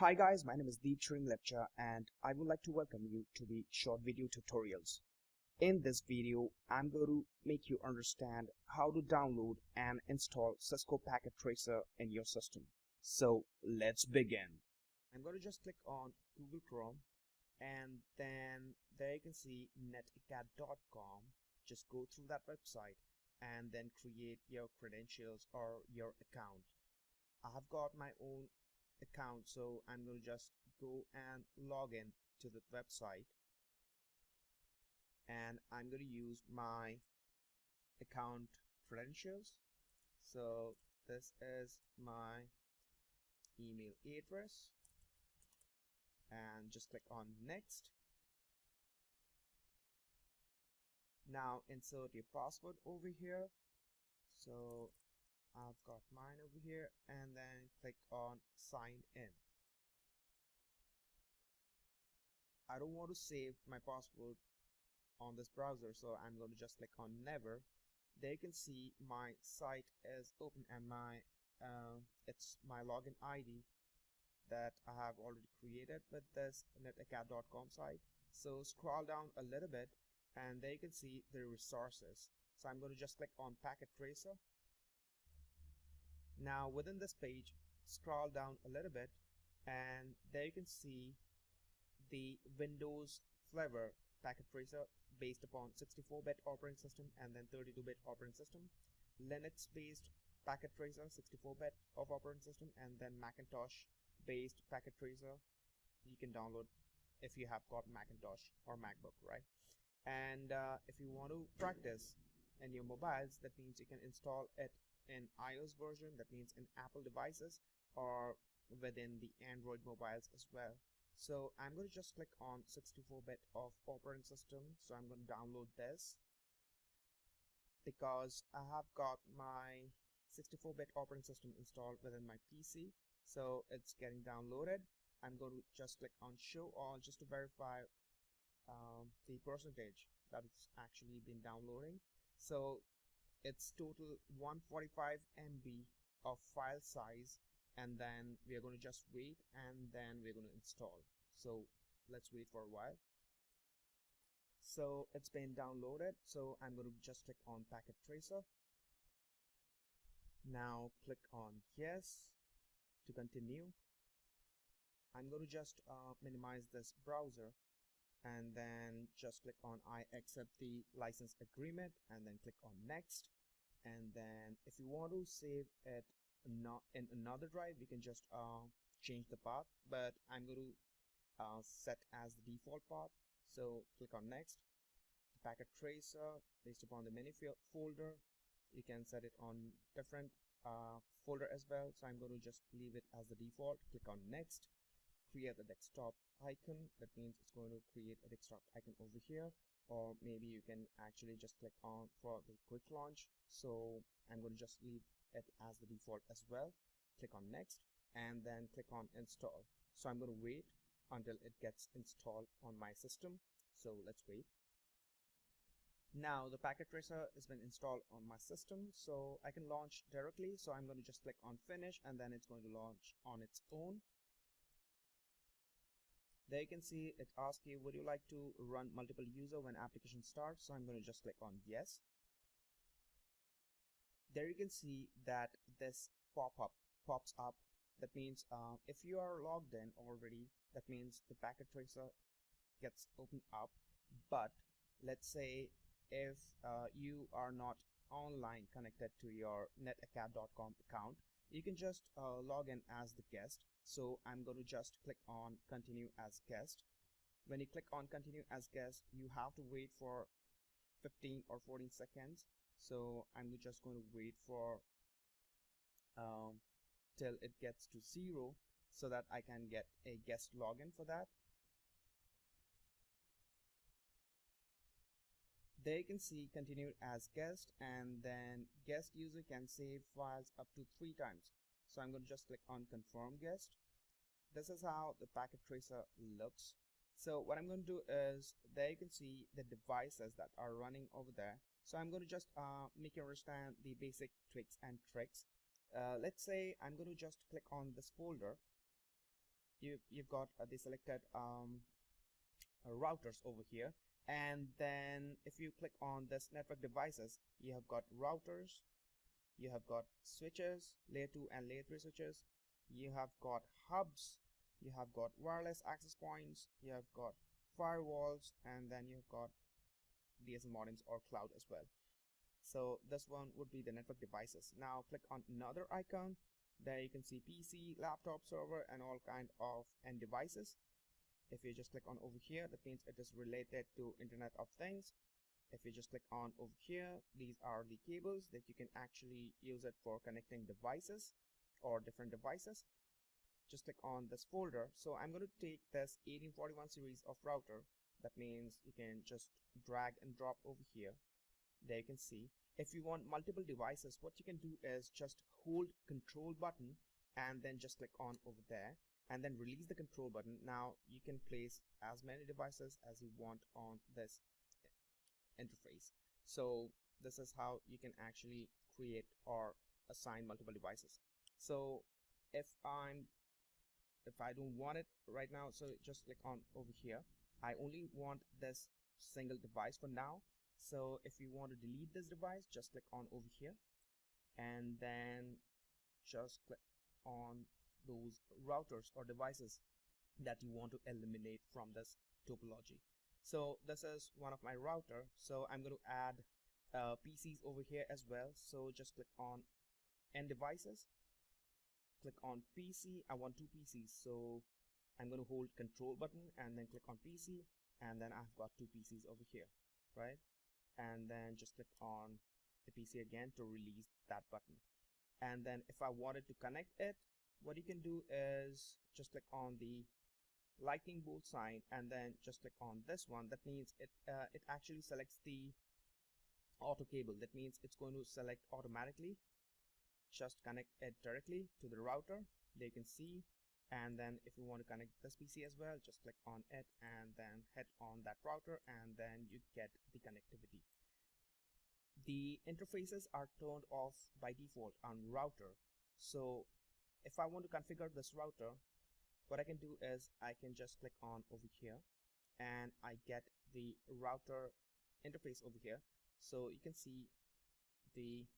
Hi guys, my name is Tshering Lepcha and I would like to welcome you to the short video tutorials. In this video, I'm going to make you understand how to download and install Cisco Packet Tracer in your system. So let's begin. I'm going to just click on Google Chrome and then there you can see netacad.com. Just go through that website and then create your credentials or your account. I have got my own account, so I'm going to just go and log in to the website and I'm going to use my account credentials. So this is my email address and just click on next. Now insert your password over here. So I've got mine over here and then click on sign in. I don't want to save my password on this browser, so I'm going to just click on never. There you can see my site is open and it's my login ID that I have already created with this netacad.com site. So scroll down a little bit and there you can see the resources. So I'm going to just click on Packet Tracer. Now within this page, scroll down a little bit and there you can see the Windows flavor Packet Tracer based upon 64-bit operating system and then 32-bit operating system, Linux based Packet Tracer 64-bit of operating system, and then Macintosh based Packet Tracer. You can download if you have got Macintosh or MacBook, right? And if you want to practice in your mobiles, that means you can install it in iOS version, that means in Apple devices or within the Android mobiles as well. So I'm going to just click on 64-bit of operating system. So I'm going to download this because I have got my 64-bit operating system installed within my PC. So it's getting downloaded. I'm going to just click on show all just to verify the percentage that it's actually been downloading. So it's total 145 MB of file size, and then we are going to just wait and then we're going to install. So let's wait for a while. So it's been downloaded, so I'm going to just click on Packet Tracer. Now click on yes to continue. I'm going to just minimize this browser and then just click on I accept the license agreement and then click on next. And then if you want to save it not in another drive, you can just change the path, but I'm going to set as the default path. So click on next. The Packet Tracer based upon the menu folder, you can set it on different folder as well, so I'm going to just leave it as the default. Click on next. Create the desktop icon, that means it's going to create a desktop icon over here, or maybe you can actually just click on for the quick launch. So I'm going to just leave it as the default as well. Click on next and then click on install. So I'm going to wait until it gets installed on my system. So let's wait. Now the Packet Tracer has been installed on my system, so I can launch directly. So I'm going to just click on finish and then it's going to launch on its own. There you can see it asks you, would you like to run multiple user when application starts? So I'm going to just click on yes. There you can see that this pops up. That means if you are logged in already, that means the Packet Tracer gets opened up. But let's say if you are not online connected to your netacad.com account, you can just log in as the guest. So I'm going to just click on continue as guest. When you click on continue as guest, you have to wait for 15 or 14 seconds. So I'm just going to wait for till it gets to 0 so that I can get a guest login for that. There you can see continued as guest, and then guest user can save files up to 3 times. So I'm going to just click on confirm guest. This is how the Packet Tracer looks. So what I'm going to do is, there you can see the devices that are running over there. So I'm going to just make you understand the basic tweaks and tricks. Let's say I'm going to just click on this folder you've got the selected routers over here, and then if you click on this network devices, you have got routers, you have got switches, layer 2 and layer 3 switches, you have got hubs, you have got wireless access points, you have got firewalls, and then you've got DSL modems or cloud as well. So this one would be the network devices. Now click on another icon. There you can see PC, laptop, server, and all kind of end devices. If you just click on over here, that means it is related to Internet of Things. If you just click on over here, these are the cables that you can actually use it for connecting devices or different devices. Just click on this folder. So I'm going to take this 1841 series of router. That means you can just drag and drop over here. There you can see. If you want multiple devices, what you can do is just hold control button and then just click on over there and then release the control button. Now you can place as many devices as you want on this interface. So this is how you can actually create or assign multiple devices. So if I don't want it right now, so just click on over here. I only want this single device for now. So if you want to delete this device, just click on over here and then just click on those routers or devices that you want to eliminate from this topology. So this is one of my router. So I'm going to add PCs over here as well. So just click on end devices, click on PC. I want two PCs, so I'm going to hold control button and then click on PC, and then I've got two PCs over here, right? And then just click on the PC again to release that button. And then if I wanted to connect it, what you can do is just click on the lightning bolt sign and then just click on this one. That means it actually selects the auto cable. That means it's going to select automatically. Just connect it directly to the router. There you can see. And then if you want to connect this PC as well, just click on it and then head on that router, and then you get the connectivity. The interfaces are turned off by default on router. So if I want to configure this router, what I can do is I can just click on over here and I get the router interface over here. So you can see the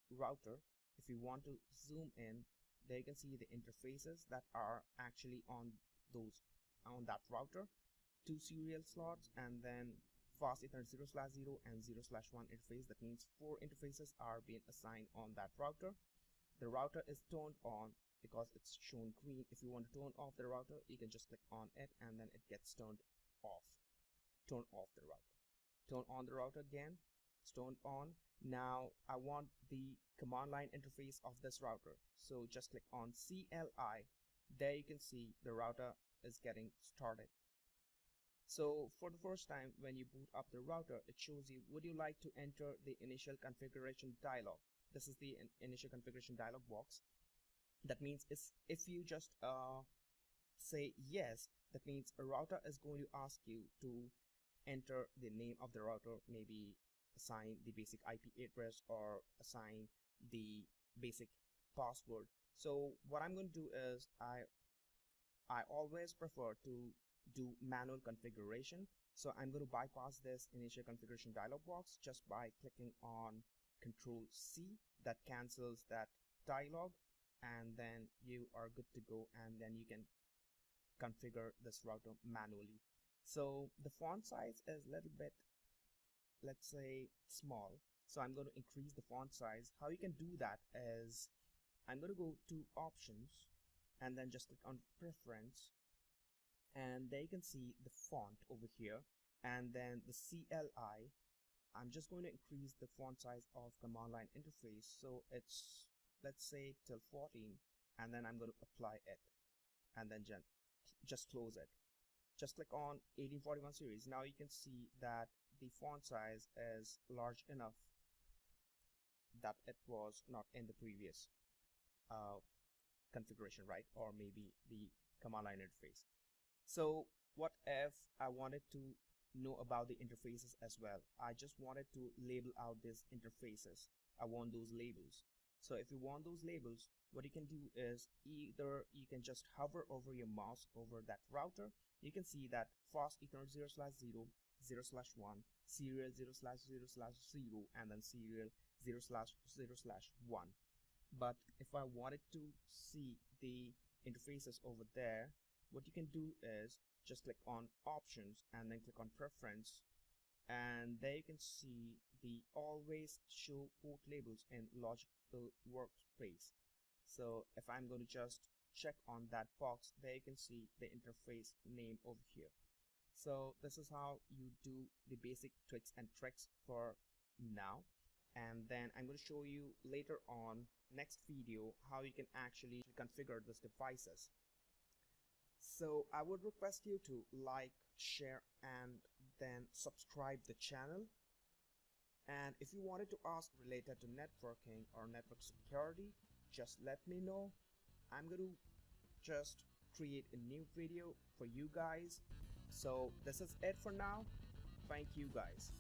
router. If you want to zoom in, there you can see the interfaces that are actually on that router. 2 serial slots and then fast Ethernet 0/0 and 0/1 interface. That means 4 interfaces are being assigned on that router. The router is turned on because it's shown green. If you want to turn off the router, you can just click on it and then it gets turned off. Turn off the router. Turn on the router again. It's turned on. Now I want the command line interface of this router. So just click on CLI. There you can see the router is getting started. So for the first time when you boot up the router, it shows you, would you like to enter the initial configuration dialog? This is the initial configuration dialog box. That means if you just say yes, that means a router is going to ask you to enter the name of the router, maybe assign the basic IP address or assign the basic password. So what I'm going to do is I always prefer to do manual configuration. So I'm going to bypass this initial configuration dialog box just by clicking on Control C. That cancels that dialog, and then you are good to go, and then you can configure this router manually. So the font size is a little bit, let's say, small, so I'm going to increase the font size. How you can do that is I'm going to go to options and then just click on preference, and there you can see the font over here, and then the CLI. I'm just going to increase the font size of command line interface, so it's, let's say, till 14, and then I'm going to apply it and then just close it. Just click on 1841 series. Now you can see that the font size is large enough that it was not in the previous configuration, right? Or maybe the command line interface. So what if I wanted to know about the interfaces as well? I just wanted to label out these interfaces. I want those labels. So if you want those labels, what you can do is either you can just hover over your mouse over that router. You can see that fast Ethernet 0/0, 0/1, serial 0/0/0, and then serial 0/0/1. But if I wanted to see the interfaces over there, what you can do is just click on options and then click on preference, and there you can see the always show port labels in logical workspace. So if I'm going to just check on that box, there you can see the interface name over here. So this is how you do the basic tricks and tricks for now, and then I'm going to show you later on next video how you can actually configure these devices. So I would request you to like, share, and then subscribe the channel. And if you wanted to ask related to networking or network security, just let me know. I'm going to just create a new video for you guys. So this is it for now. Thank you guys.